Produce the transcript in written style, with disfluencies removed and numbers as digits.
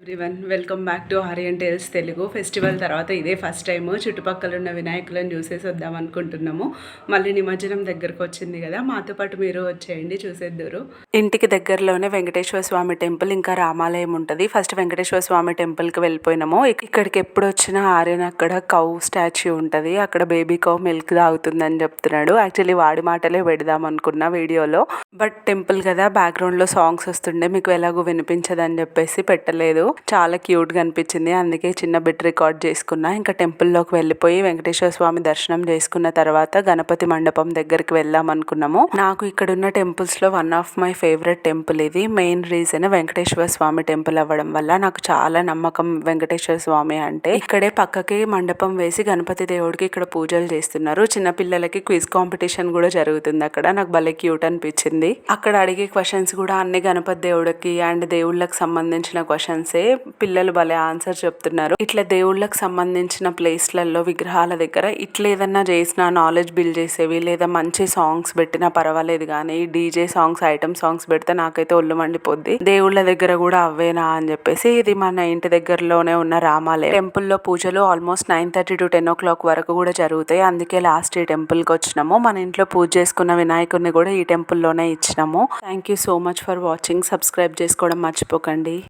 Everyone welcome back to Aryan tales Telugu. Festival తర్వాత ఇదే first time చుట్టుపక్కల ఉన్న వినాయకులను చూసేసి వద్దాం అనుకుంటున్నాము. మళ్ళీ నిమజ్జనం దగ్గరకు వచ్చింది కదా, మాతో పాటు మీరు వచ్చేయండి, చూసేద్దురు. ఇంటికి దగ్గరలోనే వెంకటేశ్వర స్వామి టెంపుల్ ఇంకా రామాలయం ఉంటుంది. ఫస్ట్ వెంకటేశ్వర స్వామి టెంపుల్కి వెళ్ళిపోయినాము. ఇక్కడికి ఎప్పుడు వచ్చినా ఆర్యన్ అక్కడ కౌ స్టాచ్యూ ఉంటుంది, అక్కడ బేబీ కౌ మిల్క్ తాగుతుందని చెప్తున్నాడు. యాక్చువల్లీ వాడి మాటలే పెడదాం అనుకున్న వీడియోలో, బట్ టెంపుల్ కదా బ్యాక్గ్రౌండ్లో సాంగ్స్ వస్తుండే, మీకు ఎలాగో వినిపించదని చెప్పేసి పెట్టలేదు. చాలా క్యూట్గా అనిపించింది, అందుకే చిన్న బిట్ రికార్డ్ చేసుకున్నా. ఇంకా టెంపుల్లోకి వెళ్ళిపోయి వెంకటేశ్వర స్వామి దర్శనం చేసుకున్న తర్వాత గణపతి మండపం దగ్గరికి వెళ్దాం అనుకున్నాము. నాకు ఇక్కడ ఉన్న టెంపుల్స్లో one of my favourite temple ఇది. Main reason Venkateswara Swamy temple అవ్వడం వల్ల నాకు చాలా నమ్మకం వెంకటేశ్వర స్వామి అంటే. ఇక్కడే పక్కకి మండపం వేసి గణపతి దేవుడికి ఇక్కడ పూజలు చేస్తున్నారు. చిన్నపిల్లలకి క్విజ్ కాంపిటీషన్ కూడా జరుగుతుంది అక్కడ. నాకు భలే క్యూట్ అనిపించింది. అక్కడ అడిగే క్వశ్చన్స్ కూడా అన్ని గణపతి దేవుడికి అండ్ దేవుళ్ళకి సంబంధించిన క్వశ్చన్సే. పిల్లలు భలే ఆన్సర్ చెప్తున్నారు. ఇట్లా దేవుళ్ళకి సంబంధించిన ప్లేస్లలో విగ్రహాల దగ్గర ఇట్లా ఏదన్నా చేసినా నాలెడ్జ్ బిల్డ్ చేసేవి, లేదా మంచి సాంగ్స్ పెట్టినా పర్వాలేదు, కానీ డీజే సాంగ్స్ ఐటమ్ సాంగ్స్ పెడితే నాకైతే ఒళ్ళు మండిపోద్ది. దేవుళ్ళ దగ్గర కూడా అవేనా అని చెప్పేసి. ఇది మన ఇంటి దగ్గరలోనే ఉన్న రామాలయం టెంపుల్లో పూజలు ఆల్మోస్ట్ 9:30 to 10 o'clock వరకు కూడా జరుగుతాయి. అందుకే లాస్ట్ ఈ టెంపుల్కి వచ్చినాము. మన ఇంట్లో పూజ చేసుకున్న వినాయకుడిని కూడా ఈ టెంపుల్లోనే ఇచ్చినాము. Thank you so much for watching. Subscribe చేసుకోవడం మర్చిపోకండి.